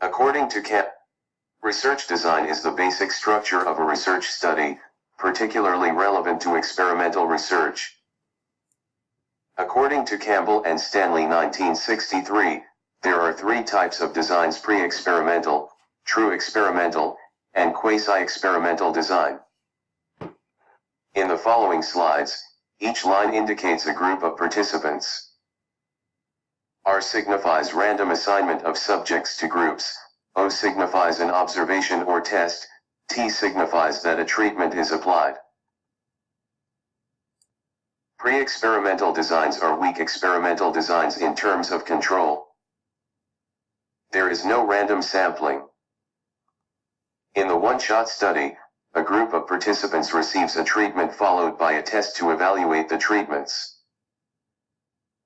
According to research design is the basic structure of a research study, particularly relevant to experimental research. According to Campbell and Stanley 1963, there are three types of designs: pre-experimental, true experimental, and quasi-experimental design. In the following slides, each line indicates a group of participants. R signifies random assignment of subjects to groups, O signifies an observation or test, T signifies that a treatment is applied. Pre-experimental designs are weak experimental designs in terms of control. There is no random sampling. In the one-shot study, a group of participants receives a treatment followed by a test to evaluate the treatments.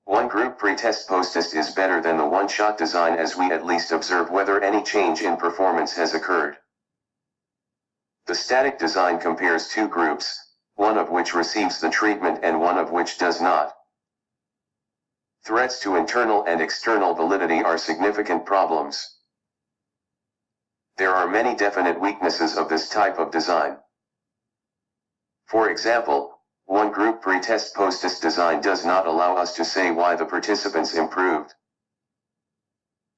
One group pre-test post-test is better than the one-shot design, as we at least observe whether any change in performance has occurred. The static design compares two groups, one of which receives the treatment and one of which does not. Threats to internal and external validity are significant problems. There are many definite weaknesses of this type of design. For example, one group pre-test post-test design does not allow us to say why the participants improved.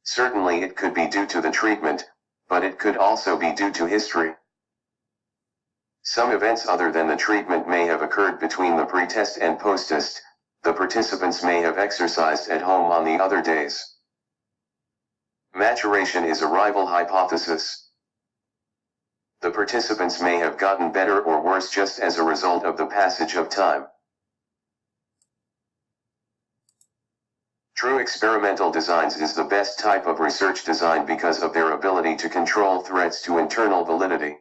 Certainly it could be due to the treatment, but it could also be due to history. Some events other than the treatment may have occurred between the pre-test and post-test. The participants may have exercised at home on the other days. Maturation is a rival hypothesis. The participants may have gotten better or worse just as a result of the passage of time. True experimental designs is the best type of research design because of their ability to control threats to internal validity.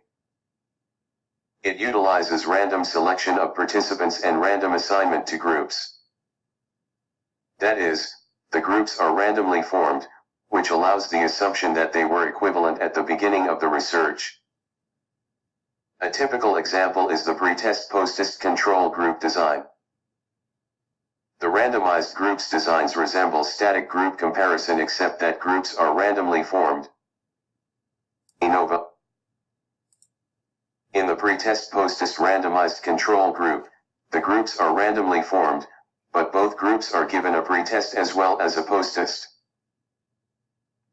It utilizes random selection of participants and random assignment to groups. That is, the groups are randomly formed, which allows the assumption that they were equivalent at the beginning of the research. A typical example is the pre-test post-test control group design. The randomized groups designs resemble static group comparison, except that groups are randomly formed. ANOVA. In the pre-test post-test randomized control group, the groups are randomly formed, but both groups are given a pre-test as well as a post-test.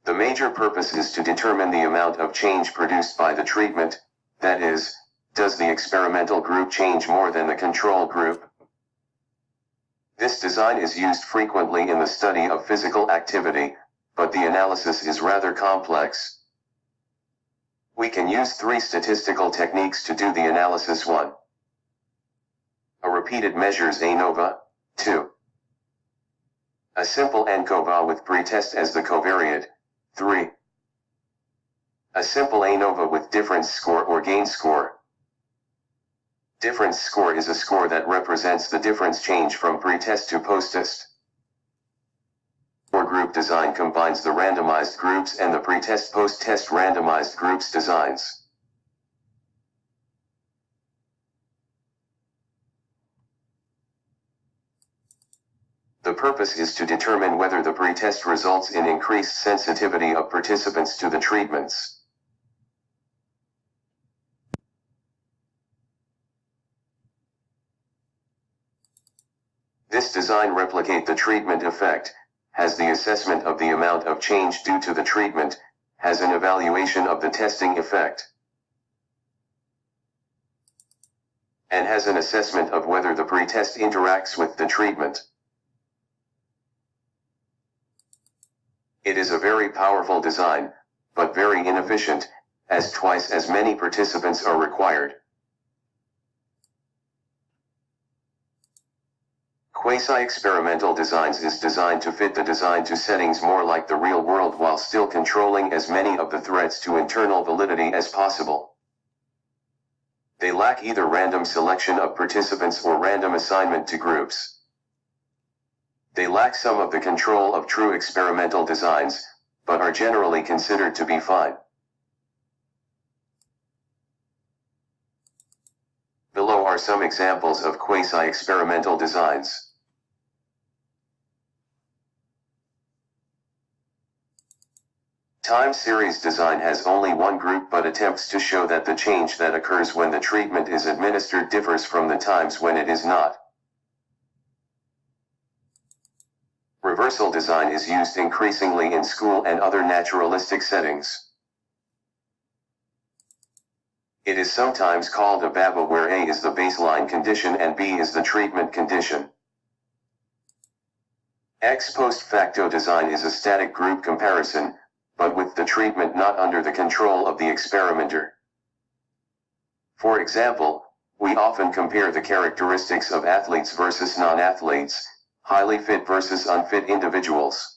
The major purpose is to determine the amount of change produced by the treatment, that is, does the experimental group change more than the control group? This design is used frequently in the study of physical activity, but the analysis is rather complex. We can use three statistical techniques to do the analysis. 1. A repeated measures ANOVA. 2. A simple ANCOVA with pretest as the covariate. 3. A simple ANOVA with difference score or gain score. Difference score is a score that represents the difference change from pretest to posttest. Or group design combines the randomized groups and the pretest post-test randomized groups designs. The purpose is to determine whether the pretest results in increased sensitivity of participants to the treatments. This design replicate the treatment effect, has the assessment of the amount of change due to the treatment, has an evaluation of the testing effect, and has an assessment of whether the pretest interacts with the treatment. It is a very powerful design, but very inefficient, as twice as many participants are required. Quasi-experimental designs is designed to fit the design to settings more like the real world while still controlling as many of the threats to internal validity as possible. They lack either random selection of participants or random assignment to groups. They lack some of the control of true experimental designs, but are generally considered to be fine. Below are some examples of quasi-experimental designs. Time series design has only one group but attempts to show that the change that occurs when the treatment is administered differs from the times when it is not. Reversal design is used increasingly in school and other naturalistic settings. It is sometimes called a BABA where A is the baseline condition and B is the treatment condition. Ex post facto design is a static group comparison, but with the treatment not under the control of the experimenter. For example, we often compare the characteristics of athletes versus non-athletes, highly fit versus unfit individuals.